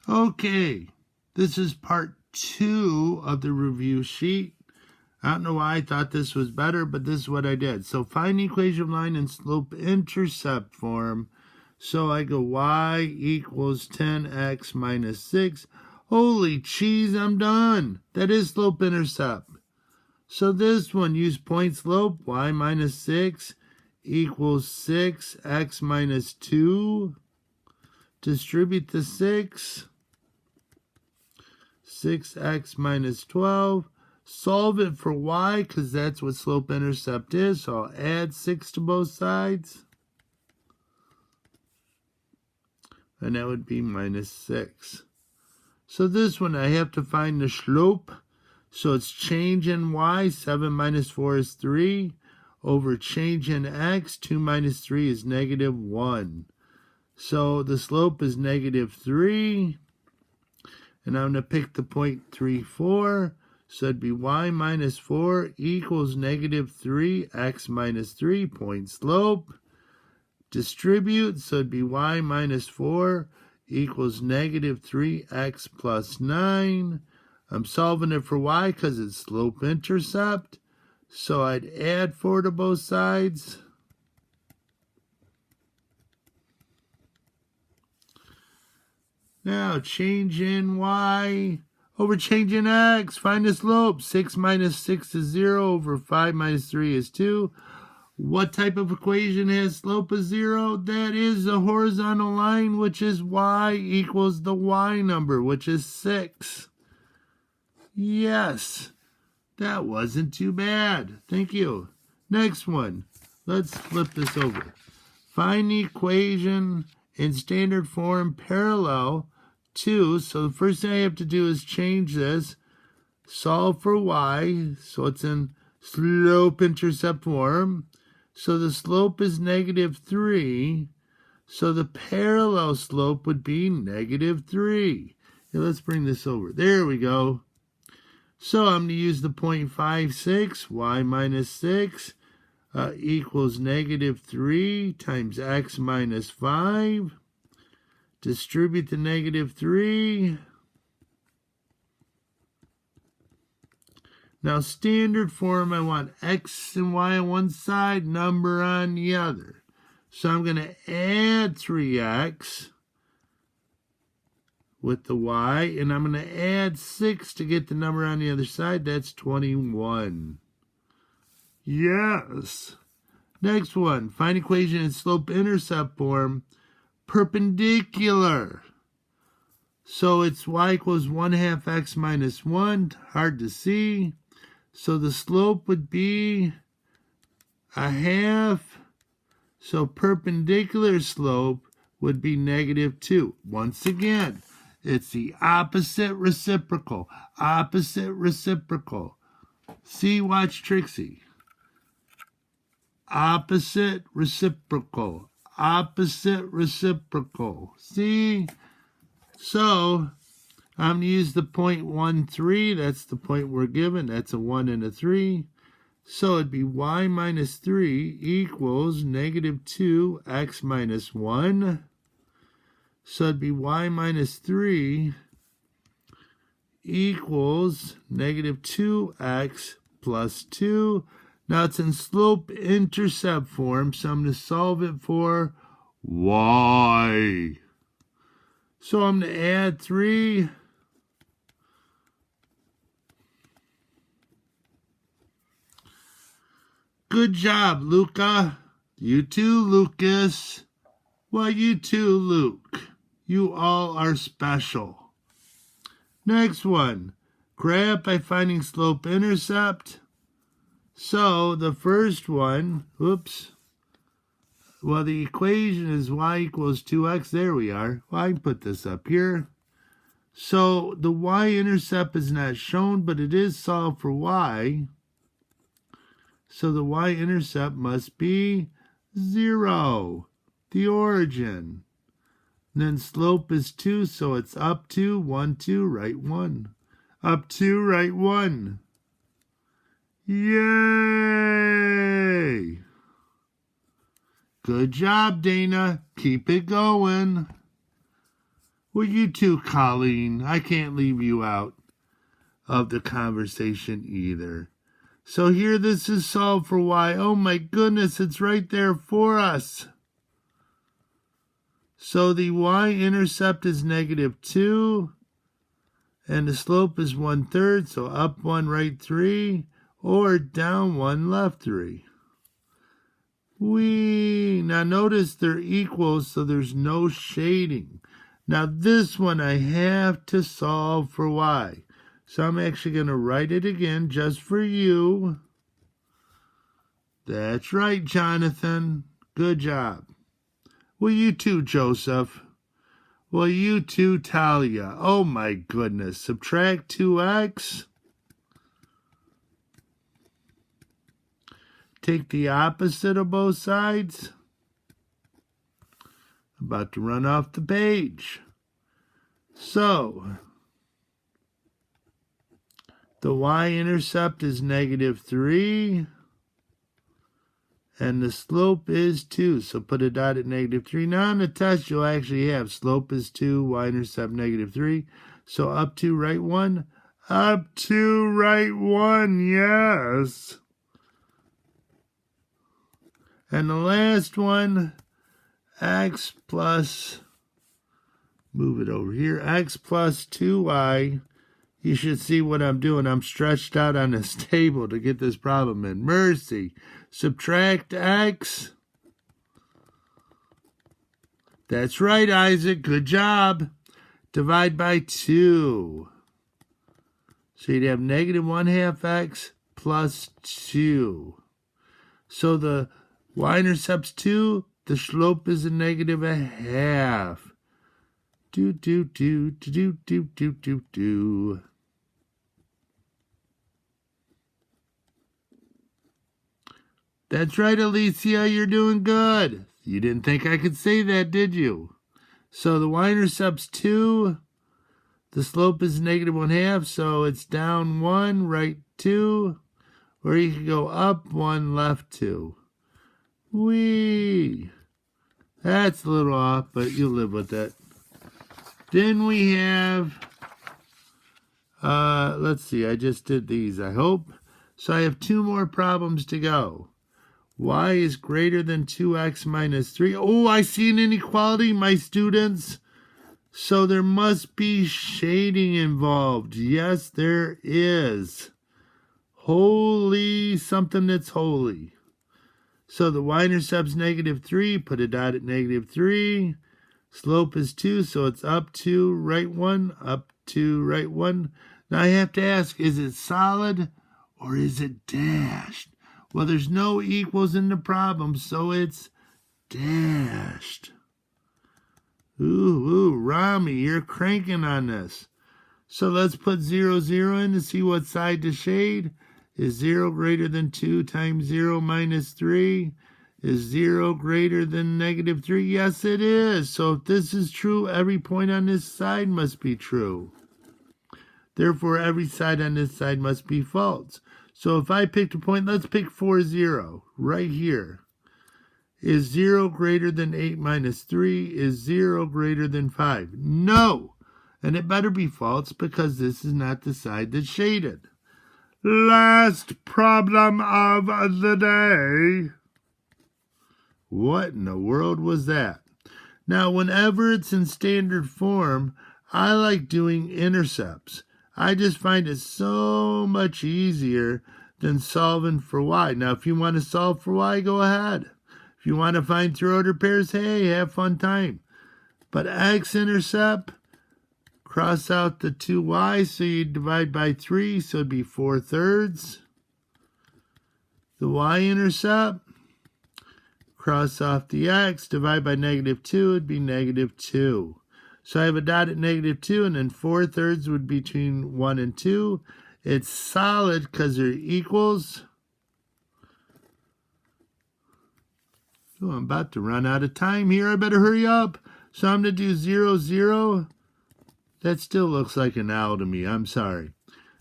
Okay, this is part 2 of the review sheet. I don't know why I thought this was better, but this is what I did. So find the equation of line in slope-intercept form. So I go y equals 10x minus 6. Holy cheese, I'm done. That is slope-intercept. So this one, use point slope, y minus 6 equals 6x minus 2. Distribute the 6. 6x minus 12. Solve it for y, because that's what slope-intercept is. So I'll add 6 to both sides. And that would be minus 6. So this one, I have to find the slope. So it's change in y, 7 minus 4 is 3. Over change in x, 2 minus 3 is negative 1. So the slope is negative 3. And I'm going to pick the point 34. So it'd be y minus 4 equals negative 3, x minus 3, point slope. Distribute, so it'd be y minus 4 equals negative 3x plus 9. I'm solving it for y because it's slope-intercept. So I'd add 4 to both sides. Now change in y over change in x. Find the slope. 6 minus 6 is 0 over 5 minus 3 is 2. What type of equation has slope of 0? That is the horizontal line, which is y equals the y number, which is 6. Yes, that wasn't too bad. Thank you. Next one. Let's flip this over. Find the equation in standard form parallel to, so the first thing I have to do is change this, solve for y, so it's in slope-intercept form. So the slope is negative 3, so the parallel slope would be negative 3. Here, let's bring this over. There we go. So I'm going to use the 0.56, y minus 6 equals negative 3 times x minus 5. Distribute the negative 3. Now, standard form, I want x and y on one side, number on the other. So I'm going to add 3x with the y, and I'm going to add 6 to get the number on the other side. That's 21. Yes. Next one, find equation in slope-intercept form, perpendicular. So it's y equals 1/2 x minus 1, hard to see. So the slope would be 1/2. So perpendicular slope would be negative 2. Once again, it's the opposite reciprocal. Opposite reciprocal. See, watch Trixie. Opposite reciprocal. Opposite reciprocal. See? So I'm going to use the 0.13. That's the point we're given. That's a 1 and a 3. So it'd be y minus 3 equals negative 2x minus 1. So it'd be y minus 3 equals negative 2x plus 2. Now it's in slope-intercept form, so I'm going to solve it for y. So I'm going to add 3. Good job, Luca. You too, Lucas. Well, you too, Luke. You all are special. Next one. Graph by finding slope-intercept. So the first one, oops. Well, the equation is y equals 2x. There we are. Well, I can put this up here. So the y-intercept is not shown, but it is solved for y. So the y-intercept must be 0, the origin. And then slope is 2, so it's up 2, 1, 2, right 1. Up 2, right 1. Yay! Good job, Dana. Keep it going. Well, you too, Colleen. I can't leave you out of the conversation either. So here this is solved for y. Oh my goodness, it's right there for us. So the y-intercept is -2, and the slope is 1/3, so up 1, right 3, or down 1, left 3. Now notice they're equal, so there's no shading. Now this one I have to solve for y. So I'm actually going to write it again just for you. That's right, Jonathan. Good job. Well, you too, Joseph. Well, you too, Talia. Oh, my goodness. Subtract 2x. Take the opposite of both sides. About to run off the page. So, the y-intercept is -3. And the slope is 2, so put a dot at -3. Now on the test, you'll actually have slope is 2, y-intercept -3. So up to right 1. Up to right 1, yes. And the last one, x plus, move it over here, x plus 2y. You should see what I'm doing. I'm stretched out on this table to get this problem in. Mercy. Subtract x. That's right, Isaac. Good job. Divide by 2. So you'd have -1/2 x plus 2. So the y-intercept's 2. The slope is a -1/2. Do. That's right, Alicia, you're doing good. You didn't think I could say that, did you? So the y-intercept's 2. The slope is -1/2, so it's down 1, right 2. Or you can go up 1, left 2. Whee! That's a little off, but you'll live with it. Then we have, let's see, I just did these, I hope. So I have 2 more problems to go. Y is greater than 2x minus 3. Oh, I see an inequality, my students. So there must be shading involved. Yes, there is. Holy, something that's holy. So the y-intercept's -3. Put a dot at -3. Slope is 2, so it's up 2, right 1, up 2, right 1. Now I have to ask, is it solid or is it dashed? Well, there's no equals in the problem, so it's dashed. Ooh, Rami, you're cranking on this. So let's put 0, 0 in to see what side to shade. Is 0 greater than 2 times 0 minus 3? Is 0 greater than -3? Yes, it is. So if this is true, every point on this side must be true. Therefore, every side on this side must be false. So if I picked a point, let's pick 4, 0, right here. Is 0 greater than 8 minus 3? Is 0 greater than 5? No! And it better be false because this is not the side that's shaded. Last problem of the day. What in the world was that? Now, whenever it's in standard form, I like doing intercepts. I just find it so much easier than solving for y. Now, if you want to solve for y, go ahead. If you want to find third order pairs, hey, have fun time. But x-intercept, cross out the 2y, so you divide by 3, so it'd be 4/3. The y-intercept, cross off the x, divide by -2, it'd be -2. So I have a dot at -2, and then 4/3 would be between 1 and 2. It's solid because they're equals. Oh, I'm about to run out of time here. I better hurry up. So I'm going to do 0, 0. That still looks like an owl to me. I'm sorry.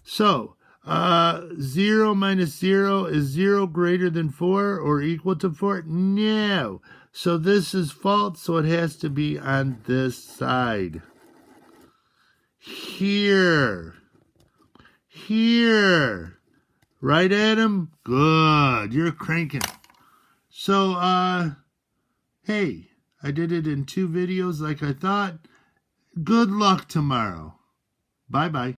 So 0 minus 0, is 0 greater than 4 or equal to 4? No. So this is false, so it has to be on this side. here. Here. Right, Adam? Good. You're cranking. So, hey, I did it in 2 videos like I thought. Good luck tomorrow. Bye-bye.